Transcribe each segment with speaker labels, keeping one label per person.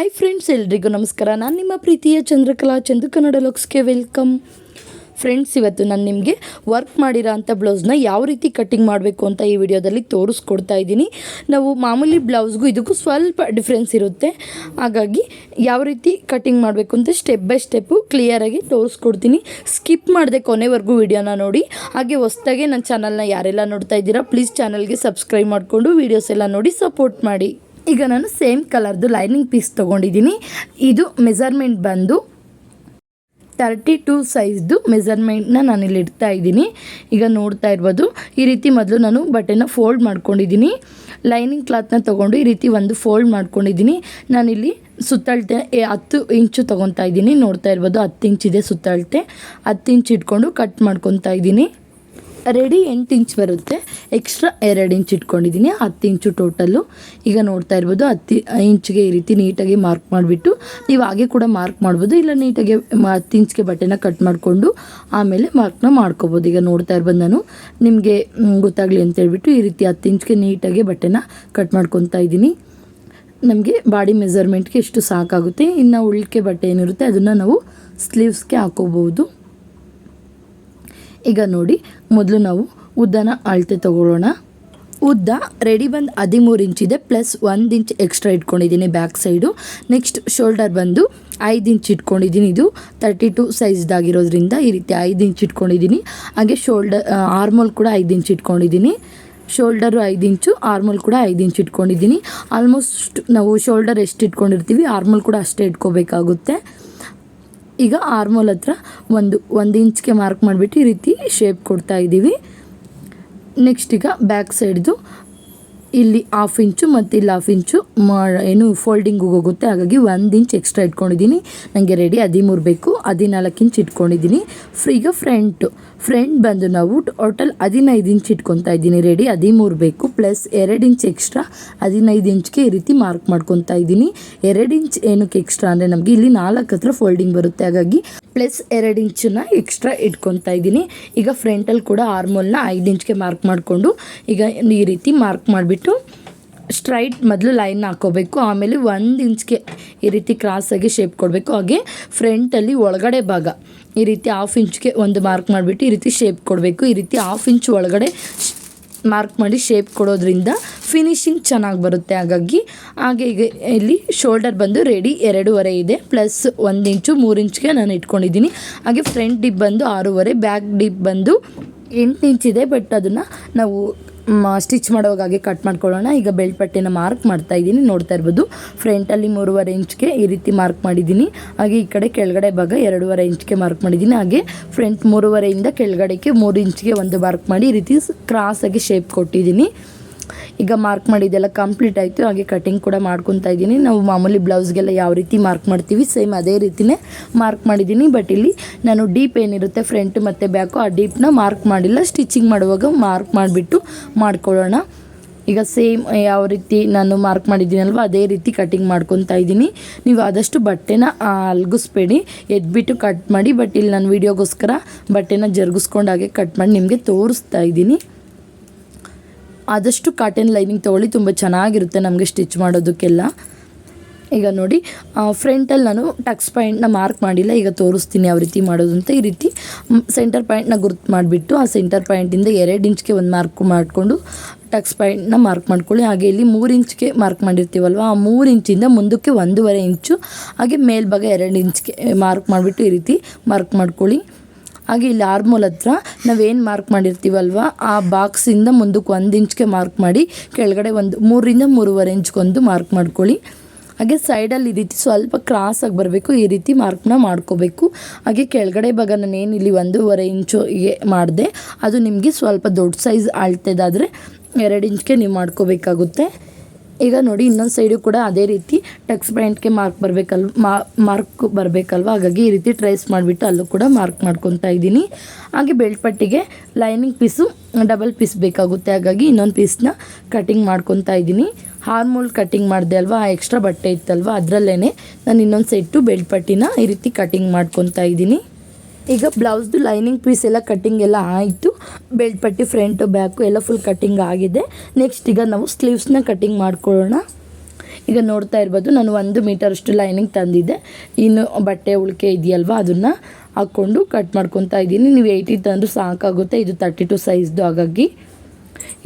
Speaker 1: Hi friends, ಎಲ್ರಿಗೂ ನಮಸ್ಕಾರ. ನಾನು ನಿಮ್ಮ ಪ್ರೀತಿಯ ಚಂದ್ರಕಲಾ ಚಂದು ಕನ್ನಡ ಲುಕ್ಸ್ಗೆ ವೆಲ್ಕಮ್. ಫ್ರೆಂಡ್ಸ್, ಇವತ್ತು ನಾನು ನಿಮಗೆ ವರ್ಕ್ ಮಾಡಿರೋ ಅಂಥ ಬ್ಲೌಸ್ನ ಯಾವ ರೀತಿ ಕಟ್ಟಿಂಗ್ ಮಾಡಬೇಕು ಅಂತ ಈ ವಿಡಿಯೋದಲ್ಲಿ ತೋರಿಸ್ಕೊಡ್ತಾ ಇದ್ದೀನಿ. ನಾವು ಮಾಮೂಲಿ ಬ್ಲೌಸ್ಗೂ ಇದಕ್ಕೂ ಸ್ವಲ್ಪ ಡಿಫ್ರೆನ್ಸ್ ಇರುತ್ತೆ. ಹಾಗಾಗಿ ಯಾವ ರೀತಿ ಕಟ್ಟಿಂಗ್ ಮಾಡಬೇಕು ಅಂತ ಸ್ಟೆಪ್ ಬೈ ಸ್ಟೆಪ್ಪು ಕ್ಲಿಯರಾಗಿ ತೋರಿಸ್ಕೊಡ್ತೀನಿ. ಸ್ಕಿಪ್ ಮಾಡದೆ ಕೊನೆವರೆಗೂ ವಿಡಿಯೋನ ನೋಡಿ. ಹಾಗೆ ಹೊಸದಾಗೆ ನನ್ನ ಚಾನಲ್ನ ಯಾರೆಲ್ಲ ನೋಡ್ತಾ ಇದ್ದೀರಾ, ಪ್ಲೀಸ್ ಚಾನಲ್ಗೆ ಸಬ್ಸ್ಕ್ರೈಬ್ ಮಾಡಿಕೊಂಡು ವೀಡಿಯೋಸ್ ಎಲ್ಲ ನೋಡಿ ಸಪೋರ್ಟ್ ಮಾಡಿ. ಈಗ ನಾನು ಸೇಮ್ ಕಲರ್ದು ಲೈನಿಂಗ್ ಪೀಸ್ ತೊಗೊಂಡಿದ್ದೀನಿ. ಇದು ಮೆಜರ್ಮೆಂಟ್ ಬಂದು 32 ಸೈಜ್ದು ಮೆಜರ್ಮೆಂಟ್ನ ನಾನಿಲ್ಲಿ ಇಡ್ತಾ ಇದ್ದೀನಿ. ಈಗ ನೋಡ್ತಾ ಇರ್ಬೋದು, ಈ ರೀತಿ ಮೊದಲು ನಾನು ಬಟ್ಟೆನ ಫೋಲ್ಡ್ ಮಾಡ್ಕೊಂಡಿದ್ದೀನಿ. ಲೈನಿಂಗ್ ಕ್ಲಾತ್ನ ತೊಗೊಂಡು ಈ ರೀತಿ ಒಂದು ಫೋಲ್ಡ್ ಮಾಡ್ಕೊಂಡಿದ್ದೀನಿ. ನಾನಿಲ್ಲಿ ಸುತ್ತಳತೆ 10 ಇಂಚು ತೊಗೊತಾ ಇದ್ದೀನಿ. ನೋಡ್ತಾ ಇರ್ಬೋದು 10 ಇಂಚಿದೆ ಸುತ್ತಳತೆ. 10 ಇಂಚ್ ಇಟ್ಕೊಂಡು ಕಟ್ ಮಾಡ್ಕೊತಾ ಇದ್ದೀನಿ. ರೆಡಿ 8 ಇಂಚ್ ಬರುತ್ತೆ, ಎಕ್ಸ್ಟ್ರಾ 2 ಇಂಚ್ ಇಟ್ಕೊಂಡಿದ್ದೀನಿ. 10 ಇಂಚು ಟೋಟಲ್ಲು. ಈಗ ನೋಡ್ತಾ ಇರ್ಬೋದು 10 ಇಂಚ್ಗೆ ಈ ರೀತಿ ನೀಟಾಗಿ ಮಾರ್ಕ್ ಮಾಡಿಬಿಟ್ಟು ನೀವು ಹಾಗೆ ಕೂಡ ಮಾರ್ಕ್ ಮಾಡ್ಬೋದು, ಇಲ್ಲ ನೀಟಾಗಿ 10 ಇಂಚ್ಗೆ ಬಟ್ಟೆನ ಕಟ್ ಮಾಡಿಕೊಂಡು ಆಮೇಲೆ ಮಾರ್ಕ್ನ ಮಾಡ್ಕೋಬೋದು. ಈಗ ನೋಡ್ತಾ ಇರ್ಬೋದು, ನಾನು ನಿಮಗೆ ಗೊತ್ತಾಗಲಿ ಅಂತೇಳ್ಬಿಟ್ಟು ಈ ರೀತಿ 10 ಇಂಚ್ಗೆ ನೀಟಾಗಿ ಬಟ್ಟೆನ ಕಟ್ ಮಾಡ್ಕೊತಾ ಇದ್ದೀನಿ. ನಮಗೆ ಬಾಡಿ ಮೆಜರ್ಮೆಂಟ್ಗೆ ಎಷ್ಟು ಸಾಕಾಗುತ್ತೆ. ಇನ್ನು ಉಳ್ಕೆ ಬಟ್ಟೆ ಏನಿರುತ್ತೆ ಅದನ್ನು ನಾವು ಸ್ಲೀವ್ಸ್ಗೆ ಹಾಕೋಬೋದು. ಈಗ ನೋಡಿ, ಮೊದಲು ನಾವು ಉದ್ದನ ಅಳತೆ ತಗೊಳ್ಳೋಣ. ಉದ್ದ ರೆಡಿ ಬಂದು 13 ಇಂಚಿದೆ, ಪ್ಲಸ್ 1 ಇಂಚ್ ಎಕ್ಸ್ಟ್ರಾ ಇಟ್ಕೊಂಡಿದ್ದೀನಿ ಬ್ಯಾಕ್ ಸೈಡು. ನೆಕ್ಸ್ಟ್ ಶೋಲ್ಡರ್ ಬಂದು 5 ಇಂಚ್ ಇಟ್ಕೊಂಡಿದ್ದೀನಿ. ಇದು 32 ಸೈಜ್ದಾಗಿರೋದ್ರಿಂದ ಈ ರೀತಿ 5 ಇಂಚ್ ಇಟ್ಕೊಂಡಿದ್ದೀನಿ. ಹಾಗೆ ಆರ್ಮೋಲ್ ಕೂಡ 5 ಇಂಚ್ ಇಟ್ಕೊಂಡಿದ್ದೀನಿ. ಶೋಲ್ಡರು 5 ಇಂಚು, ಆರ್ಮೋಲ್ ಕೂಡ 5 ಇಂಚ್ ಇಟ್ಕೊಂಡಿದ್ದೀನಿ. ಆಲ್ಮೋಸ್ಟ್ ನಾವು ಶೋಲ್ಡರ್ ಎಷ್ಟು ಇಟ್ಕೊಂಡಿರ್ತೀವಿ ಆರ್ಮೋಲ್ ಕೂಡ ಅಷ್ಟೇ ಇಟ್ಕೋಬೇಕಾಗುತ್ತೆ. ಈಗ ಆರ್ಮೋಲ್ ಹತ್ರ ಒಂದು ಇಂಚ್ಗೆ ಮಾರ್ಕ್ ಮಾಡಿಬಿಟ್ಟು ಈ ರೀತಿ ಶೇಪ್ ಕೊಡ್ತಾ ಇದ್ದೀವಿ. ನೆಕ್ಸ್ಟ್ ಈಗ ಬ್ಯಾಕ್ ಸೈಡ್ದು ಇಲ್ಲಿ 1/2 ಇಂಚು ಮತ್ತು ಇಲ್ಲಿ 1/2 ಇಂಚು ಏನು ಫೋಲ್ಡಿಂಗ್ ಹೋಗುತ್ತೆ. ಹಾಗಾಗಿ 1 ಇಂಚ್ ಎಕ್ಸ್ಟ್ರಾ ಇಟ್ಕೊಂಡಿದ್ದೀನಿ. ನನಗೆ ರೆಡಿ 13 ಬೇಕು, 14 ಇಂಚ್ ಇಟ್ಕೊಂಡಿದ್ದೀನಿ. ಈಗ ಫ್ರಂಟ್ ಬಂದು ನಾವು ಟೋಟಲ್ 15 ಇಂಚ್ ಇಟ್ಕೊತಾ ಇದ್ದೀನಿ. ರೆಡಿ 13 ಬೇಕು, ಪ್ಲಸ್ 2 ಇಂಚ್ ಎಕ್ಸ್ಟ್ರಾ 15 ಇಂಚ್ಗೆ ಈ ರೀತಿ ಮಾರ್ಕ್ ಮಾಡ್ಕೊತಾ ಇದ್ದೀನಿ. 2 ಇಂಚ್ ಏನಕ್ಕೆ ಎಕ್ಸ್ಟ್ರಾ ಅಂದರೆ ನಮಗೆ ಇಲ್ಲಿ 4 ಹತ್ರ ಫೋಲ್ಡಿಂಗ್ ಬರುತ್ತೆ, ಹಾಗಾಗಿ ಪ್ಲಸ್ 2 ಇಂಚನ್ನ ಎಕ್ಸ್ಟ್ರಾ ಇಟ್ಕೊತಾ ಇದ್ದೀನಿ. ಈಗ ಫ್ರಂಟಲ್ಲಿ ಕೂಡ ಆರ್ಮೋಲ್ನ 5 ಇಂಚ್ಗೆ ಮಾರ್ಕ್ ಮಾಡಿಕೊಂಡು ಈಗ ಈ ರೀತಿ ಮಾರ್ಕ್ ಮಾಡಿಬಿಟ್ಟು ಸ್ಟ್ರೈಟ್ ಮೊದಲು ಲೈನ್ ಹಾಕೋಬೇಕು. ಆಮೇಲೆ 1 ಇಂಚ್ಗೆ ಈ ರೀತಿ ಕ್ರಾಸಾಗಿ ಶೇಪ್ ಕೊಡಬೇಕು. ಹಾಗೆ ಫ್ರಂಟಲ್ಲಿ ಒಳಗಡೆ ಭಾಗ ಈ ರೀತಿ 1/2 ಇಂಚ್ಗೆ ಒಂದು ಮಾರ್ಕ್ ಮಾಡಿಬಿಟ್ಟು ಈ ರೀತಿ ಶೇಪ್ ಕೊಡಬೇಕು. ಈ ರೀತಿ 1/2 ಇಂಚ್ ಒಳಗಡೆ ಮಾರ್ಕ್ ಮಾಡಿ ಶೇಪ್ ಕೊಡೋದ್ರಿಂದ ಫಿನಿಶಿಂಗ್ ಚೆನ್ನಾಗಿ ಬರುತ್ತೆ. ಹಾಗೆ ಈಗ ಇಲ್ಲಿ ಶೋಲ್ಡರ್ ಬಂದು ರೆಡಿ 2.5 ಇದೆ, ಪ್ಲಸ್ 1 ಇಂಚು 3 ಇಂಚ್ಗೆ ನಾನು ಇಟ್ಕೊಂಡಿದ್ದೀನಿ. ಹಾಗೆ ಫ್ರಂಟ್ ಡಿಪ್ ಬಂದು 6.5, ಬ್ಯಾಕ್ ಡಿಪ್ ಬಂದು 8 ಇಂಚ್ ಇದೆ. ಬಟ್ ಅದನ್ನು ನಾವು ಸ್ಟಿಚ್ ಮಾಡೋವಾಗ ಹಾಗೆ ಕಟ್ ಮಾಡ್ಕೊಳ್ಳೋಣ. ಈಗ ಬೆಲ್ಟ್ ಪಟ್ಟೆನ ಮಾರ್ಕ್ ಮಾಡ್ತಾ ಇದ್ದೀನಿ. ನೋಡ್ತಾ ಇರ್ಬೋದು, ಫ್ರಂಟಲ್ಲಿ 3.5 ಇಂಚ್ಗೆ ಈ ರೀತಿ ಮಾರ್ಕ್ ಮಾಡಿದ್ದೀನಿ. ಹಾಗೆ ಈ ಕಡೆ ಕೆಳಗಡೆ ಭಾಗ 2.5 ಇಂಚ್ಗೆ ಮಾರ್ಕ್ ಮಾಡಿದ್ದೀನಿ. ಹಾಗೆ ಫ್ರಂಟ್ 3.5ಇಂದ ಕೆಳಗಡೆಗೆ 3 ಇಂಚ್ಗೆ ಒಂದು ಮಾರ್ಕ್ ಮಾಡಿ ಈ ರೀತಿ ಕ್ರಾಸಾಗಿ ಶೇಪ್ ಕೊಟ್ಟಿದ್ದೀನಿ. ಈಗ ಮಾರ್ಕ್ ಮಾಡಿದ್ದೆಲ್ಲ ಕಂಪ್ಲೀಟ್ ಆಯಿತು. ಹಾಗೆ ಕಟಿಂಗ್ ಕೂಡ ಮಾಡ್ಕೊತಾ ಇದ್ದೀನಿ. ನಾವು ಮಾಮೂಲಿ ಬ್ಲೌಸ್ಗೆಲ್ಲ ಯಾವ ರೀತಿ ಮಾರ್ಕ್ ಮಾಡ್ತೀವಿ ಸೇಮ್ ಅದೇ ರೀತಿಯೇ ಮಾರ್ಕ್ ಮಾಡಿದ್ದೀನಿ. ಬಟ್ ಇಲ್ಲಿ ನಾನು ಡೀಪ್ ಏನಿರುತ್ತೆ ಫ್ರಂಟ್ ಮತ್ತು ಬ್ಯಾಕು, ಆ ಡೀಪ್ನ ಮಾರ್ಕ್ ಮಾಡಿಲ್ಲ. ಸ್ಟಿಚಿಂಗ್ ಮಾಡುವಾಗ ಮಾರ್ಕ್ ಮಾಡಿಬಿಟ್ಟು ಮಾಡ್ಕೊಳ್ಳೋಣ. ಈಗ ಸೇಮ್ ಯಾವ ರೀತಿ ನಾನು ಮಾರ್ಕ್ ಮಾಡಿದ್ದೀನಲ್ವ ಅದೇ ರೀತಿ ಕಟಿಂಗ್ ಮಾಡ್ಕೊತಾ ಇದ್ದೀನಿ. ನೀವು ಆದಷ್ಟು ಬಟ್ಟೆನ ಅಲ್ಗಿಸ್ಬೇಡಿ, ಎದ್ಬಿಟ್ಟು ಕಟ್ ಮಾಡಿ. ಬಟ್ ಇಲ್ಲಿ ನಾನು ವೀಡಿಯೋಗೋಸ್ಕರ ಬಟ್ಟೆನ ಜರುಗಿಸ್ಕೊಂಡು ಹಾಗೆ ಕಟ್ ಮಾಡಿ ನಿಮಗೆ ತೋರಿಸ್ತಾ ಇದ್ದೀನಿ. ಆದಷ್ಟು ಕಾಟನ್ ಲೈನಿಂಗ್ ತೊಗೊಳ್ಳಿ, ತುಂಬ ಚೆನ್ನಾಗಿರುತ್ತೆ ನಮಗೆ ಸ್ಟಿಚ್ ಮಾಡೋದಕ್ಕೆಲ್ಲ. ಈಗ ನೋಡಿ, ಫ್ರಂಟಲ್ಲಿ ನಾನು ಟಕ್ಸ್ ಪಾಯಿಂಟ್ನ ಮಾರ್ಕ್ ಮಾಡಿಲ್ಲ. ಈಗ ತೋರಿಸ್ತೀನಿ ಯಾವ ರೀತಿ ಮಾಡೋದು ಅಂತ. ಈ ರೀತಿ ಸೆಂಟರ್ ಪಾಯಿಂಟ್ನ ಗುರ್ತು ಮಾಡಿಬಿಟ್ಟು ಆ ಸೆಂಟರ್ ಪಾಯಿಂಟಿಂದ 2 ಇಂಚ್ಗೆ ಒಂದು ಮಾರ್ಕ್ ಮಾಡಿಕೊಂಡು ಟಕ್ಸ್ ಪಾಯಿಂಟ್ನ ಮಾರ್ಕ್ ಮಾಡ್ಕೊಳ್ಳಿ. ಹಾಗೆ ಇಲ್ಲಿ 3 ಇಂಚ್ಗೆ ಮಾರ್ಕ್ ಮಾಡಿರ್ತೀವಲ್ವ, ಆ 3 ಇಂಚಿಂದ ಮುಂದಕ್ಕೆ 1.5 ಇಂಚು, ಹಾಗೆ ಮೇಲ್ಭಾಗ 2 ಇಂಚ್ಗೆ ಮಾರ್ಕ್ ಮಾಡಿಬಿಟ್ಟು ಈ ರೀತಿ ಮಾರ್ಕ್ ಮಾಡ್ಕೊಳ್ಳಿ. ಹಾಗೆ ಇಲ್ಲಿ ಆರ್ಮೋಲ್ ಹತ್ರ ನಾವೇನು ಮಾರ್ಕ್ ಮಾಡಿರ್ತೀವಲ್ವ ಆ ಬಾಕ್ಸಿಂದ ಮುಂದಕ್ಕೆ 1 ಇಂಚ್ಗೆ ಮಾರ್ಕ್ ಮಾಡಿ ಕೆಳಗಡೆ 3 ಇಂದ 3.5 ಇಂಚ್ಗೊಂದು ಮಾರ್ಕ್ ಮಾಡ್ಕೊಳ್ಳಿ. ಹಾಗೆ ಸೈಡಲ್ಲಿ ಈ ರೀತಿ ಸ್ವಲ್ಪ ಕ್ರಾಸಾಗಿ ಬರಬೇಕು, ಈ ರೀತಿ ಮಾರ್ಕ್ನ ಮಾಡ್ಕೋಬೇಕು. ಹಾಗೆ ಕೆಳಗಡೆ ಭಾಗ ನಾನೇನು ಇಲ್ಲಿ 1.5 ಇಂಚಿಗೆ ಮಾಡಿದೆ, ಅದು ನಿಮಗೆ ಸ್ವಲ್ಪ ದೊಡ್ಡ ಸೈಜ್ ಅಳ್ತೆದಾದರೆ 2 ಇಂಚ್ಗೆ ನೀವು ಮಾಡ್ಕೋಬೇಕಾಗುತ್ತೆ. ಈಗ ನೋಡಿ, ಇನ್ನೊಂದು ಸೈಡು ಕೂಡ ಅದೇ ರೀತಿ ಟಕ್ಸ್ ಪಾಯಿಂಟ್ಗೆ ಮಾರ್ಕ್ ಬರಬೇಕಲ್ವ, ಹಾಗಾಗಿ ಈ ರೀತಿ ಟ್ರೇಸ್ ಮಾಡಿಬಿಟ್ಟು ಅಲ್ಲೂ ಕೂಡ ಮಾರ್ಕ್ ಮಾಡ್ಕೊತಾ ಇದ್ದೀನಿ. ಹಾಗೆ ಬೆಲ್ಟ್ ಪಟ್ಟಿಗೆ ಲೈನಿಂಗ್ ಪೀಸು ಡಬಲ್ ಪೀಸ್ ಬೇಕಾಗುತ್ತೆ, ಹಾಗಾಗಿ ಇನ್ನೊಂದು ಪೀಸ್ನ ಕಟಿಂಗ್ ಮಾಡ್ಕೊತಾ ಇದ್ದೀನಿ. ಆರ್ಮೋಲ್ ಕಟಿಂಗ್ ಮಾಡಿದೆ ಅಲ್ವಾ, ಆ ಎಕ್ಸ್ಟ್ರಾ ಬಟ್ಟೆ ಇತ್ತಲ್ವ ಅದರಲ್ಲೇ ನಾನು ಇನ್ನೊಂದು ಸೆಟ್ಟು ಬೆಲ್ಟ್ ಪಟ್ಟಿನ ಈ ರೀತಿ ಕಟಿಂಗ್ ಮಾಡ್ಕೊತಾ ಇದ್ದೀನಿ. ಈಗ ಬ್ಲೌಸ್ದು ಲೈನಿಂಗ್ ಪೀಸ್ ಎಲ್ಲ ಕಟ್ಟಿಂಗ್ ಎಲ್ಲ ಆಯಿತು. ಬೆಲ್ಟ್ ಪಟ್ಟಿ ಫ್ರಂಟು ಬ್ಯಾಕು ಎಲ್ಲ ಫುಲ್ ಕಟ್ಟಿಂಗ್ ಆಗಿದೆ. ನೆಕ್ಸ್ಟ್ ಈಗ ನಾವು ಸ್ಲೀವ್ಸ್ನ ಕಟ್ಟಿಂಗ್ ಮಾಡ್ಕೊಳ್ಳೋಣ. ಈಗ ನೋಡ್ತಾ ಇರ್ಬೋದು ನಾನು 1 ಮೀಟರಷ್ಟು ಲೈನಿಂಗ್ ತಂದಿದ್ದೆ. ಇನ್ನು ಬಟ್ಟೆ ಉಳಿಕೆ ಇದೆಯಲ್ವ ಅದನ್ನು ಹಾಕ್ಕೊಂಡು ಕಟ್ ಮಾಡ್ಕೊತಾ ಇದ್ದೀನಿ. ನೀವು 80 ತಂದರೂ ಸಾಕಾಗುತ್ತೆ. ಇದು 32 ಸೈಜ್ದು. ಹಾಗಾಗಿ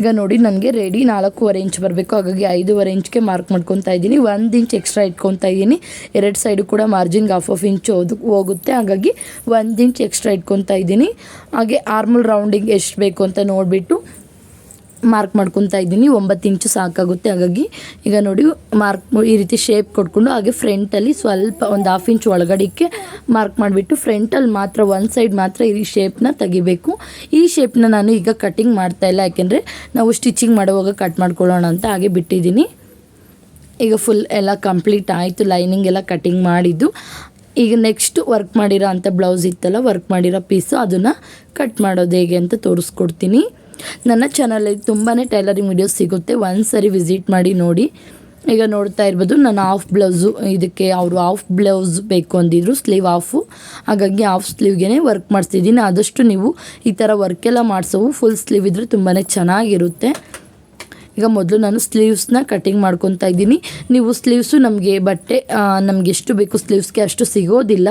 Speaker 1: ಈಗ ನೋಡಿ ನನಗೆ ರೆಡಿ 4.5 ಇಂಚ್ ಬರಬೇಕು. ಹಾಗಾಗಿ 5.5 ಇಂಚ್ಗೆ ಮಾರ್ಕ್ ಮಾಡ್ಕೊತಾ ಇದ್ದೀನಿ. 1 ಇಂಚ್ ಎಕ್ಸ್ಟ್ರಾ ಇಟ್ಕೊತಾ ಇದ್ದೀನಿ. 2 ಸೈಡು ಕೂಡ ಮಾರ್ಜಿನ್ಗೆ ಹಾಫ್ ಇಂಚ್ ಹೋಗುತ್ತೆ. ಹಾಗಾಗಿ 1 ಇಂಚ್ ಎಕ್ಸ್ಟ್ರಾ ಇಟ್ಕೊತಾ ಇದ್ದೀನಿ. ಹಾಗೆ ಆರ್ಮಲ್ ರೌಂಡಿಂಗ್ ಎಷ್ಟು ಬೇಕು ಅಂತ ನೋಡಿಬಿಟ್ಟು ಮಾರ್ಕ್ ಮಾಡ್ಕೊತಾ ಇದ್ದೀನಿ. 9 ಇಂಚು ಸಾಕಾಗುತ್ತೆ. ಹಾಗಾಗಿ ಈಗ ನೋಡಿ ಈ ರೀತಿ ಶೇಪ್ ಕೊಟ್ಕೊಂಡು ಹಾಗೆ ಫ್ರಂಟಲ್ಲಿ ಸ್ವಲ್ಪ ಒಂದು ಹಾಫ್ ಇಂಚ್ ಒಳಗಡೆಗೆ ಮಾರ್ಕ್ ಮಾಡಿಬಿಟ್ಟು ಫ್ರಂಟಲ್ಲಿ ಮಾತ್ರ ಒಂದು ಸೈಡ್ ಮಾತ್ರ ಈ ಶೇಪ್ನ ತೆಗಿಬೇಕು. ಈ ಶೇಪ್ನ ನಾನು ಈಗ ಕಟ್ಟಿಂಗ್ ಮಾಡ್ತಾಯಿಲ್ಲ, ಯಾಕೆಂದರೆ ನಾವು ಸ್ಟಿಚಿಂಗ್ ಮಾಡುವಾಗ ಕಟ್ ಮಾಡ್ಕೊಳ್ಳೋಣ ಅಂತ ಹಾಗೆ ಬಿಟ್ಟಿದ್ದೀನಿ. ಈಗ ಫುಲ್ ಎಲ್ಲ ಕಂಪ್ಲೀಟ್ ಆಯಿತು, ಲೈನಿಂಗ್ ಎಲ್ಲ ಕಟ್ಟಿಂಗ್ ಮಾಡಿದ್ದು. ಈಗ ನೆಕ್ಸ್ಟ್ ವರ್ಕ್ ಮಾಡಿರೋ ಅಂಥ ಬ್ಲೌಸ್ ಇತ್ತಲ್ಲ, ವರ್ಕ್ ಮಾಡಿರೋ ಪೀಸು ಅದನ್ನು ಕಟ್ ಮಾಡೋದು ಹೇಗೆ ಅಂತ ತೋರಿಸ್ಕೊಡ್ತೀನಿ. ನನ್ನ ಚಾನಲಲ್ಲಿ ತುಂಬಾ ಟೈಲರಿಂಗ್ ವಿಡಿಯೋಸ್ ಸಿಗುತ್ತೆ, ಒಂದು ಸರಿ ವಿಸಿಟ್ ಮಾಡಿ ನೋಡಿ. ಈಗ ನೋಡ್ತಾ ಇರ್ಬೋದು ನಾನು ಹಾಫ್ ಬ್ಲೌಸು, ಇದಕ್ಕೆ ಅವರು ಹಾಫ್ ಬ್ಲೌಸ್ ಬೇಕು ಅಂದಿದ್ರು, ಸ್ಲೀವ್ ಹಾಫು. ಹಾಗಾಗಿ ಹಾಫ್ ಸ್ಲೀವ್ಗೆ ವರ್ಕ್ ಮಾಡಿಸ್ತಿದ್ದೀನಿ. ಆದಷ್ಟು ನೀವು ಈ ಥರ ವರ್ಕೆಲ್ಲ ಮಾಡಿಸೋವು ಫುಲ್ ಸ್ಲೀವ್ ಇದ್ದರೆ ತುಂಬಾ ಚೆನ್ನಾಗಿರುತ್ತೆ. ಈಗ ಮೊದಲು ನಾನು ಸ್ಲೀವ್ಸ್ನ ಕಟ್ಟಿಂಗ್ ಮಾಡ್ಕೊತಾ ಇದ್ದೀನಿ. ನೀವು ಸ್ಲೀವ್ಸು ನಮಗೆ ಬಟ್ಟೆ ನಮಗೆ ಎಷ್ಟು ಬೇಕು ಸ್ಲೀವ್ಸ್ಗೆ ಅಷ್ಟು ಸಿಗೋದಿಲ್ಲ,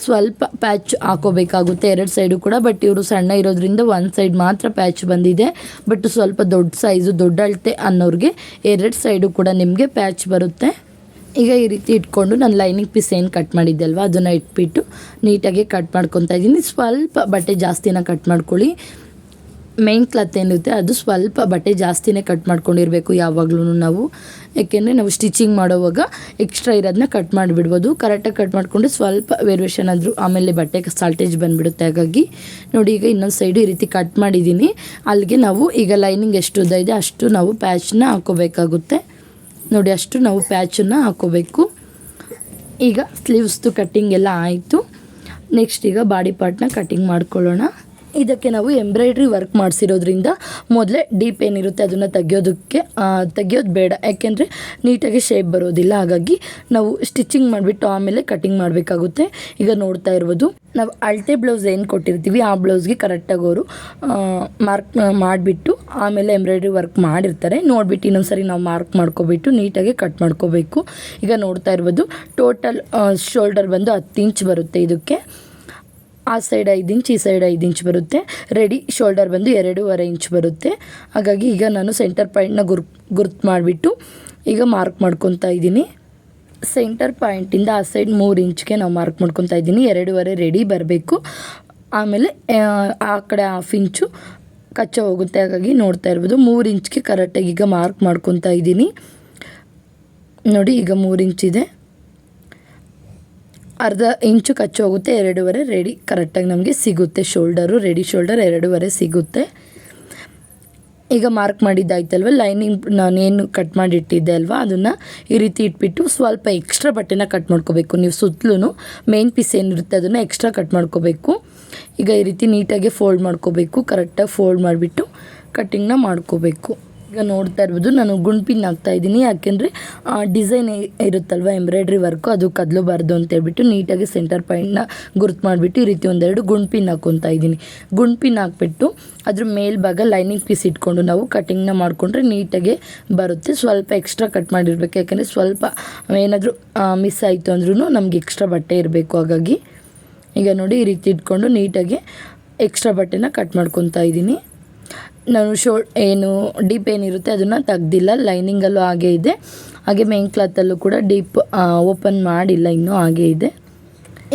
Speaker 1: ಸ್ವಲ್ಪ ಪ್ಯಾಚ್ ಹಾಕೋಬೇಕಾಗುತ್ತೆ 2 ಸೈಡು ಕೂಡ. ಬಟ್ ಇವರು ಸಣ್ಣ ಇರೋದ್ರಿಂದ 1 ಸೈಡ್ ಮಾತ್ರ ಪ್ಯಾಚ್ ಬಂದಿದೆ. ಬಟ್ ಸ್ವಲ್ಪ ದೊಡ್ಡ ಸೈಜು ದೊಡ್ಡ ಅಳತೆ ಅನ್ನೋರಿಗೆ 2 ಸೈಡು ಕೂಡ ನಿಮಗೆ ಪ್ಯಾಚ್ ಬರುತ್ತೆ. ಈಗ ಈ ರೀತಿ ಇಟ್ಕೊಂಡು ನಾನು ಲೈನಿಂಗ್ ಪೀಸ್ ಏನು ಕಟ್ ಮಾಡಿದ್ದೆ ಅಲ್ವಾ ಅದನ್ನು ಇಟ್ಬಿಟ್ಟು ನೀಟಾಗಿ ಕಟ್ ಮಾಡ್ಕೊತಾ ಇದ್ದೀನಿ. ಸ್ವಲ್ಪ ಬಟ್ಟೆ ಜಾಸ್ತಿನ ಕಟ್ ಮಾಡ್ಕೊಳ್ಳಿ. ಮೇನ್ ಕ್ಲಾತ್ ಏನಿರುತ್ತೆ ಅದು ಸ್ವಲ್ಪ ಬಟ್ಟೆ ಜಾಸ್ತಿನೇ ಕಟ್ ಮಾಡ್ಕೊಂಡಿರಬೇಕು ಯಾವಾಗಲೂ ನಾವು, ಯಾಕೆಂದರೆ ನಾವು ಸ್ಟಿಚಿಂಗ್ ಮಾಡೋವಾಗ ಎಕ್ಸ್ಟ್ರಾ ಇರೋದನ್ನ ಕಟ್ ಮಾಡಿಬಿಡ್ಬೋದು. ಕರೆಕ್ಟಾಗಿ ಕಟ್ ಮಾಡಿಕೊಂಡು ಸ್ವಲ್ಪ ವೇರಿಯೇಷನ್ ಆದರೂ ಆಮೇಲೆ ಬಟ್ಟೆಗೆ ಸಾಲ್ಟೇಜ್ ಬಂದುಬಿಡುತ್ತೆ. ಹಾಗಾಗಿ ನೋಡಿ ಈಗ ಇನ್ನೊಂದು ಸೈಡು ಈ ರೀತಿ ಕಟ್ ಮಾಡಿದ್ದೀನಿ. ಅಲ್ಲಿಗೆ ನಾವು ಈಗ ಲೈನಿಂಗ್ ಎಷ್ಟು ಉದ್ದ ಇದೆ ಅಷ್ಟು ನಾವು ಪ್ಯಾಚನ್ನ ಹಾಕೋಬೇಕಾಗುತ್ತೆ. ನೋಡಿ ಅಷ್ಟು ನಾವು ಪ್ಯಾಚನ್ನು ಹಾಕೋಬೇಕು. ಈಗ ಸ್ಲೀವ್ಸ್ದು ಕಟ್ಟಿಂಗ್ ಎಲ್ಲ ಆಯಿತು. ನೆಕ್ಸ್ಟ್ ಈಗ ಬಾಡಿ ಪಾರ್ಟ್ನ ಕಟ್ಟಿಂಗ್ ಮಾಡ್ಕೊಳ್ಳೋಣ. ಇದಕ್ಕೆ ನಾವು ಎಂಬ್ರಾಯ್ಡ್ರಿ ವರ್ಕ್ ಮಾಡಿಸಿರೋದ್ರಿಂದ ಮೊದಲೇ ಡೀಪ್ ಏನಿರುತ್ತೆ ಅದನ್ನು ತೆಗಿಯೋದು ಬೇಡ, ಯಾಕೆಂದರೆ ನೀಟಾಗಿ ಶೇಪ್ ಬರೋದಿಲ್ಲ. ಹಾಗಾಗಿ ನಾವು ಸ್ಟಿಚಿಂಗ್ ಮಾಡಿಬಿಟ್ಟು ಆಮೇಲೆ ಕಟ್ಟಿಂಗ್ ಮಾಡಬೇಕಾಗುತ್ತೆ. ಈಗ ನೋಡ್ತಾ ಇರ್ಬೋದು ನಾವು ಅಳತೆ ಬ್ಲೌಸ್ ಏನು ಕೊಟ್ಟಿರ್ತೀವಿ ಆ ಬ್ಲೌಸ್ಗೆ ಕರೆಕ್ಟಾಗಿ ಅವರು ಮಾರ್ಕ್ ಮಾಡಿಬಿಟ್ಟು ಆಮೇಲೆ ಎಂಬ್ರಾಯ್ಡ್ರಿ ವರ್ಕ್ ಮಾಡಿರ್ತಾರೆ. ನೋಡಿಬಿಟ್ಟು ಇನ್ನೊಂದ್ಸರಿ ನಾವು ಮಾರ್ಕ್ ಮಾಡ್ಕೊಬಿಟ್ಟು ನೀಟಾಗಿ ಕಟ್ ಮಾಡ್ಕೋಬೇಕು. ಈಗ ನೋಡ್ತಾ ಇರ್ಬೋದು ಟೋಟಲ್ ಶೋಲ್ಡರ್ ಬಂದು 10 ಇಂಚ್ ಬರುತ್ತೆ. ಇದಕ್ಕೆ ಆ ಸೈಡ್ 5 ಇಂಚ್ ಈ ಸೈಡ್ 5 ಇಂಚ್ ಬರುತ್ತೆ. ರೆಡಿ ಶೋಲ್ಡರ್ ಬಂದು 2.5 ಇಂಚ್ ಬರುತ್ತೆ. ಹಾಗಾಗಿ ಈಗ ನಾನು ಸೆಂಟರ್ ಪಾಯಿಂಟ್ನ ಗುರ್ತು ಮಾಡಿಬಿಟ್ಟು ಈಗ ಮಾರ್ಕ್ ಮಾಡ್ಕೊತಾ ಇದ್ದೀನಿ. ಸೆಂಟರ್ ಪಾಯಿಂಟಿಂದ ಆ ಸೈಡ್ 3 ಇಂಚ್ಗೆ ನಾವು ಮಾರ್ಕ್ ಮಾಡ್ಕೊತಾ ಇದ್ದೀನಿ. 2.5 ರೆಡಿ ಬರಬೇಕು. ಆಮೇಲೆ ಆ ಕಡೆ ಹಾಫ್ ಇಂಚು ಕಚ್ಚಾ ಹೋಗುತ್ತೆ. ಹಾಗಾಗಿ ನೋಡ್ತಾ ಇರ್ಬೋದು 3 ಇಂಚ್ಗೆ ಕರೆಕ್ಟಾಗಿ ಈಗ ಮಾರ್ಕ್ ಮಾಡ್ಕೊತಾ ಇದ್ದೀನಿ. ನೋಡಿ ಈಗ 3 ಇಂಚ್ ಇದೆ, ಅರ್ಧ ಇಂಚು ಕಚ್ಚು ಹೋಗುತ್ತೆ. 2.5 ರೆಡಿ ಕರೆಕ್ಟಾಗಿ ನಮಗೆ ಸಿಗುತ್ತೆ. ಶೋಲ್ಡರು ರೆಡಿ ಶೋಲ್ಡರ್ 2.5 ಸಿಗುತ್ತೆ. ಈಗ ಮಾರ್ಕ್ ಮಾಡಿದ್ದಾಯ್ತಲ್ವ, ಲೈನಿಂಗ್ ನಾನೇನು ಕಟ್ ಮಾಡಿ ಇಟ್ಟಿದ್ದೆ ಅಲ್ವಾ ಅದನ್ನು ಈ ರೀತಿ ಇಟ್ಬಿಟ್ಟು ಸ್ವಲ್ಪ ಎಕ್ಸ್ಟ್ರಾ ಬಟ್ಟೆನ ಕಟ್ ಮಾಡ್ಕೋಬೇಕು. ನೀವು ಸುತ್ತಲೂ ಮೇನ್ ಪೀಸ್ ಏನಿರುತ್ತೆ ಅದನ್ನು ಎಕ್ಸ್ಟ್ರಾ ಕಟ್ ಮಾಡ್ಕೋಬೇಕು. ಈಗ ಈ ರೀತಿ ನೀಟಾಗಿ ಫೋಲ್ಡ್ ಮಾಡ್ಕೋಬೇಕು. ಕರೆಕ್ಟಾಗಿ ಫೋಲ್ಡ್ ಮಾಡಿಬಿಟ್ಟು ಕಟ್ಟಿಂಗ್ನ ಮಾಡ್ಕೋಬೇಕು. ಈಗ ನೋಡ್ತಾ ಇರ್ಬೋದು ನಾನು ಗುಂಡ್ಪಿನ್ ಹಾಕ್ತಾಯಿದ್ದೀನಿ, ಯಾಕೆಂದರೆ ಡಿಸೈನ್ ಇರುತ್ತಲ್ವ ಎಂಬ್ರಾಯ್ಡ್ರಿ ವರ್ಕು ಅದು ಕದಲಬಾರ್ದು ಅಂತೇಳ್ಬಿಟ್ಟು ನೀಟಾಗಿ ಸೆಂಟರ್ ಪಾಯಿಂಟ್ನ ಗುರ್ತು ಮಾಡಿಬಿಟ್ಟು ಈ ರೀತಿ 1-2 ಗುಂಡ್ಪಿನ್ ಹಾಕ್ಕೊತಾ ಇದ್ದೀನಿ. ಗುಂಡ್ಪಿನ್ ಹಾಕ್ಬಿಟ್ಟು ಅದ್ರ ಮೇಲ್ಭಾಗ ಲೈನಿಂಗ್ ಪೀಸ್ ಇಟ್ಕೊಂಡು ನಾವು ಕಟ್ಟಿಂಗ್ನ ಮಾಡಿಕೊಂಡ್ರೆ ನೀಟಾಗಿ ಬರುತ್ತೆ. ಸ್ವಲ್ಪ ಎಕ್ಸ್ಟ್ರಾ ಕಟ್ ಮಾಡಿರ್ಬೇಕು, ಯಾಕೆಂದರೆ ಸ್ವಲ್ಪ ಏನಾದರೂ ಮಿಸ್ ಆಯಿತು ಅಂದ್ರೂ ನಮಗೆ ಎಕ್ಸ್ಟ್ರಾ ಬಟ್ಟೆ ಇರಬೇಕು. ಹಾಗಾಗಿ ಈಗ ನೋಡಿ ಈ ರೀತಿ ಇಟ್ಕೊಂಡು ನೀಟಾಗಿ ಎಕ್ಸ್ಟ್ರಾ ಬಟ್ಟೆನ ಕಟ್ ಮಾಡ್ಕೊತಾ ಇದ್ದೀನಿ. ನಾನು ಏನು ಡೀಪ್ ಏನಿರುತ್ತೆ ಅದನ್ನು ತೆಗ್ದಿಲ್ಲ, ಲೈನಿಂಗಲ್ಲೂ ಹಾಗೇ ಇದೆ. ಹಾಗೆ ಮೇನ್ ಕ್ಲಾತಲ್ಲೂ ಕೂಡ ಡೀಪ್ ಓಪನ್ ಮಾಡಿಲ್ಲ, ಇನ್ನೂ ಹಾಗೇ ಇದೆ.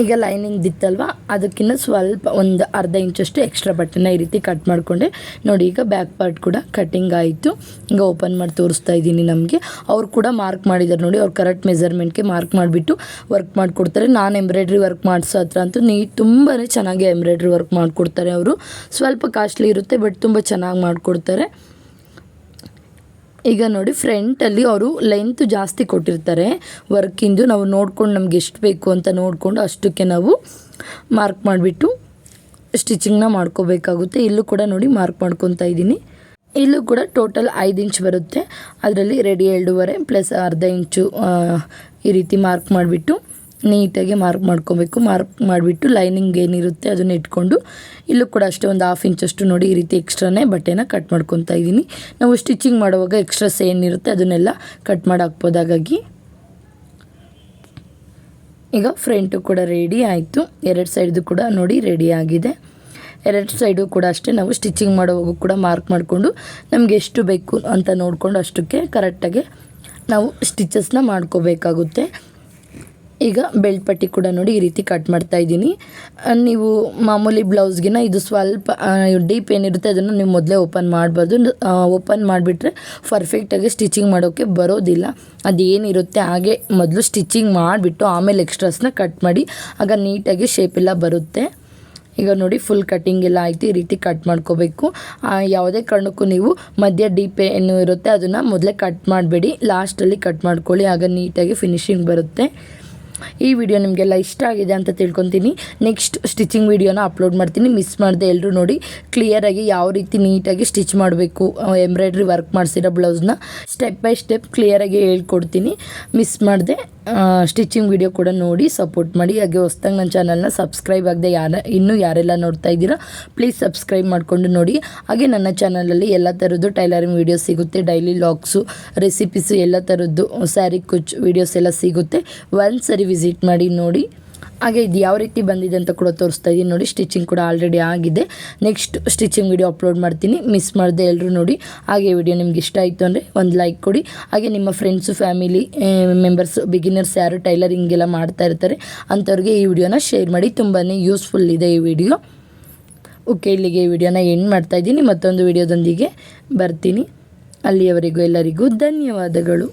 Speaker 1: ಈಗ ಲೈನಿಂಗ್ ಇತ್ತಲ್ವ ಅದಕ್ಕಿಂತ ಸ್ವಲ್ಪ ಒಂದು ಅರ್ಧ ಇಂಚಷ್ಟು ಎಕ್ಸ್ಟ್ರಾ ಬಟ್ಟೆನ ಈ ರೀತಿ ಕಟ್ ಮಾಡಿಕೊಂಡೆ. ನೋಡಿ ಈಗ ಬ್ಯಾಕ್ ಪಾರ್ಟ್ ಕೂಡ ಕಟ್ಟಿಂಗ್ ಆಯಿತು. ಈಗ ಓಪನ್ ಮಾಡಿ ತೋರಿಸ್ತಾ ಇದ್ದೀನಿ. ನಮಗೆ ಅವ್ರು ಕೂಡ ಮಾರ್ಕ್ ಮಾಡಿದ್ದಾರೆ ನೋಡಿ, ಅವ್ರು ಕರೆಕ್ಟ್ ಮೆಜರ್ಮೆಂಟ್ಗೆ ಮಾರ್ಕ್ ಮಾಡಿಬಿಟ್ಟು ವರ್ಕ್ ಮಾಡಿಕೊಡ್ತಾರೆ. ನಾನು ಎಂಬ್ರಾಯ್ಡ್ರಿ ವರ್ಕ್ ಮಾಡಿಸೋ ಹತ್ರ ಅಂತೂ ತುಂಬಾ ಚೆನ್ನಾಗಿ ಎಂಬ್ರಾಯ್ಡ್ರಿ ವರ್ಕ್ ಮಾಡಿಕೊಡ್ತಾರೆ. ಅವರು ಸ್ವಲ್ಪ ಕಾಸ್ಟ್ಲಿ ಇರುತ್ತೆ ಬಟ್ ತುಂಬ ಚೆನ್ನಾಗಿ ಮಾಡಿಕೊಡ್ತಾರೆ. ಈಗ ನೋಡಿ ಫ್ರಂಟಲ್ಲಿ ಅವರು ಲೆಂತ್ ಜಾಸ್ತಿ ಕೊಟ್ಟಿರ್ತಾರೆ ವರ್ಕಿಂದು. ನಾವು ನೋಡ್ಕೊಂಡು ನಮ್ಗೆ ಎಷ್ಟು ಬೇಕು ಅಂತ ನೋಡಿಕೊಂಡು ಅಷ್ಟಕ್ಕೆ ನಾವು ಮಾರ್ಕ್ ಮಾಡಿಬಿಟ್ಟು ಸ್ಟಿಚಿಂಗ್ನ ಮಾಡ್ಕೋಬೇಕಾಗುತ್ತೆ. ಇಲ್ಲೂ ಕೂಡ ನೋಡಿ ಮಾರ್ಕ್ ಮಾಡ್ಕೊತಾ ಇದ್ದೀನಿ. ಇಲ್ಲೂ ಕೂಡ ಟೋಟಲ್ 5 ಇಂಚ್ ಬರುತ್ತೆ. ಅದರಲ್ಲಿ ರೆಡಿ 2.5 ಪ್ಲಸ್ ಅರ್ಧ ಇಂಚು ಈ ರೀತಿ ಮಾರ್ಕ್ ಮಾಡಿಬಿಟ್ಟು ನೀಟಾಗಿ ಮಾರ್ಕ್ ಮಾಡ್ಕೋಬೇಕು. ಮಾರ್ಕ್ ಮಾಡಿಬಿಟ್ಟು ಲೈನಿಂಗ್ ಏನಿರುತ್ತೆ ಅದನ್ನು ಇಟ್ಕೊಂಡು ಇಲ್ಲೂ ಕೂಡ ಅಷ್ಟೇ ಒಂದು ಹಾಫ್ ಇಂಚಷ್ಟು ನೋಡಿ ಈ ರೀತಿ ಎಕ್ಸ್ಟ್ರಾನೇ ಬಟ್ಟೆನ ಕಟ್ ಮಾಡ್ಕೊತಾ ಇದ್ದೀನಿ. ನಾವು ಸ್ಟಿಚಿಂಗ್ ಮಾಡುವಾಗ ಎಕ್ಸ್ಟ್ರಾಸ್ ಏನಿರುತ್ತೆ ಅದನ್ನೆಲ್ಲ ಕಟ್ ಮಾಡಿ ಹಾಕ್ಬೋದು. ಹಾಗಾಗಿ ಈಗ ಫ್ರಂಟು ಕೂಡ ರೆಡಿ ಆಯಿತು, ಎರಡು ಸೈಡ್ದು ಕೂಡ ನೋಡಿ ರೆಡಿ ಆಗಿದೆ. ಎರಡು ಸೈಡು ಕೂಡ ಅಷ್ಟೇ ನಾವು ಸ್ಟಿಚಿಂಗ್ ಮಾಡೋವಾಗ ಕೂಡ ಮಾರ್ಕ್ ಮಾಡಿಕೊಂಡು ನಮಗೆ ಎಷ್ಟು ಬೇಕು ಅಂತ ನೋಡಿಕೊಂಡು ಅಷ್ಟಕ್ಕೆ ಕರೆಕ್ಟಾಗಿ ನಾವು ಸ್ಟಿಚಸ್ನ ಮಾಡ್ಕೋಬೇಕಾಗುತ್ತೆ. ಈಗ ಬೆಲ್ಟ್ ಪಟ್ಟಿ ಕೂಡ ನೋಡಿ ಈ ರೀತಿ ಕಟ್ ಮಾಡ್ತಾ ಇದ್ದೀನಿ. ನೀವು ಮಾಮೂಲಿ ಬ್ಲೌಸ್ಗಿನ ಇದು ಸ್ವಲ್ಪ ಡೀಪ್ ಏನಿರುತ್ತೆ ಅದನ್ನು ನೀವು ಮೊದಲೇ ಓಪನ್ ಮಾಡಬಾರ್ದು. ಓಪನ್ ಮಾಡಿಬಿಟ್ರೆ ಪರ್ಫೆಕ್ಟಾಗಿ ಸ್ಟಿಚಿಂಗ್ ಮಾಡೋಕ್ಕೆ ಬರೋದಿಲ್ಲ. ಅದೇನಿರುತ್ತೆ ಹಾಗೆ ಮೊದಲು ಸ್ಟಿಚಿಂಗ್ ಮಾಡಿಬಿಟ್ಟು ಆಮೇಲೆ ಎಕ್ಸ್ಟ್ರಾಸ್ನ ಕಟ್ ಮಾಡಿ, ಆಗ ನೀಟಾಗಿ ಶೇಪೆಲ್ಲ ಬರುತ್ತೆ. ಈಗ ನೋಡಿ ಫುಲ್ ಕಟ್ಟಿಂಗ್ ಎಲ್ಲ ಆಯಿತು. ಈ ರೀತಿ ಕಟ್ ಮಾಡ್ಕೋಬೇಕು. ಯಾವುದೇ ಕಾರಣಕ್ಕೂ ನೀವು ಮಧ್ಯ ಡೀಪ್ ಏನು ಇರುತ್ತೆ ಅದನ್ನು ಮೊದಲೇ ಕಟ್ ಮಾಡಬೇಡಿ, ಲಾಸ್ಟಲ್ಲಿ ಕಟ್ ಮಾಡ್ಕೊಳ್ಳಿ, ಆಗ ನೀಟಾಗಿ ಫಿನಿಶಿಂಗ್ ಬರುತ್ತೆ. ಈ ವಿಡಿಯೋ ನಿಮಗೆಲ್ಲ ಇಷ್ಟ ಆಗಿದೆ ಅಂತ ತಿಳ್ಕೊತೀನಿ. ನೆಕ್ಸ್ಟ್ ಸ್ಟಿಚಿಂಗ್ ವಿಡಿಯೋನ ಅಪ್ಲೋಡ್ ಮಾಡ್ತೀನಿ, ಮಿಸ್ ಮಾಡದೆ ಎಲ್ಲರೂ ನೋಡಿ. ಕ್ಲಿಯರಾಗಿ ಯಾವ ರೀತಿ ನೀಟಾಗಿ ಸ್ಟಿಚ್ ಮಾಡಬೇಕು, ಎಂಬ್ರಾಯ್ಡ್ರಿ ವರ್ಕ್ ಮಾಡಿಸಿರೋ ಬ್ಲೌಸ್ನ ಸ್ಟೆಪ್ ಬೈ ಸ್ಟೆಪ್ ಕ್ಲಿಯರಾಗಿ ಹೇಳ್ಕೊಡ್ತೀನಿ. ಮಿಸ್ ಮಾಡದೆ ಸ್ಟಿಚಿಂಗ್ ವಿಡಿಯೋ ಕೂಡ ನೋಡಿ ಸಪೋರ್ಟ್ ಮಾಡಿ. ಹಾಗೆ ಹೊಸ್ದಾಗಿ ನನ್ನ ಚಾನಲ್ನ ಸಬ್ಸ್ಕ್ರೈಬ್ ಆಗದೆ ಇನ್ನೂ ಯಾರೆಲ್ಲ ನೋಡ್ತಾ ಇದ್ದೀರಾ ಪ್ಲೀಸ್ ಸಬ್ಸ್ಕ್ರೈಬ್ ಮಾಡಿಕೊಂಡು ನೋಡಿ. ಹಾಗೆ ನನ್ನ ಚಾನಲಲ್ಲಿ ಎಲ್ಲ ಥರದ್ದು ಟೈಲರಿಂಗ್ ವೀಡಿಯೋಸ್ ಸಿಗುತ್ತೆ, ಡೈಲಿ ಲಾಗ್ಸು, ರೆಸಿಪೀಸು, ಎಲ್ಲ ಥರದ್ದು ಸ್ಯಾರಿ ಕುಚ್ ವೀಡಿಯೋಸ್ ಎಲ್ಲ ಸಿಗುತ್ತೆ. ಒಂದು ಸರಿ ವಿಸಿಟ್ ಮಾಡಿ ನೋಡಿ. ಹಾಗೆ ಇದು ಯಾವ ರೀತಿ ಬಂದಿದೆ ಅಂತ ಕೂಡ ತೋರಿಸ್ತಾ ಇದ್ದೀನಿ ನೋಡಿ. ಸ್ಟಿಚಿಂಗ್ ಕೂಡ ಆಲ್ರೆಡಿ ಆಗಿದೆ. ನೆಕ್ಸ್ಟ್ ಸ್ಟಿಚಿಂಗ್ ವಿಡಿಯೋ ಅಪ್ಲೋಡ್ ಮಾಡ್ತೀನಿ, ಮಿಸ್ ಮಾಡದೆ ಎಲ್ಲರೂ ನೋಡಿ. ಹಾಗೆ ವಿಡಿಯೋ ನಿಮ್ಗೆ ಇಷ್ಟ ಆಯಿತು ಅಂದರೆ ಒಂದು ಲೈಕ್ ಕೊಡಿ. ಹಾಗೆ ನಿಮ್ಮ ಫ್ರೆಂಡ್ಸು, ಫ್ಯಾಮಿಲಿ ಮೆಂಬರ್ಸ್, ಬಿಗಿನರ್ಸ್ ಯಾರು ಟೈಲರಿಂಗೆಲ್ಲ ಮಾಡ್ತಾ ಇರ್ತಾರೆ ಅಂಥವ್ರಿಗೆ ಈ ವಿಡಿಯೋನ ಶೇರ್ ಮಾಡಿ. ತುಂಬಾ ಯೂಸ್ಫುಲ್ ಇದೆ ಈ ವಿಡಿಯೋ. ಓಕೆ, ಇಲ್ಲಿಗೆ ಈ ವಿಡಿಯೋನ ಎಂಡ್ ಮಾಡ್ತಾಯಿದ್ದೀನಿ. ಮತ್ತೊಂದು ವಿಡಿಯೋದೊಂದಿಗೆ ಬರ್ತೀನಿ. ಅಲ್ಲಿಯವರೆಗೂ ಎಲ್ಲರಿಗೂ ಧನ್ಯವಾದಗಳು.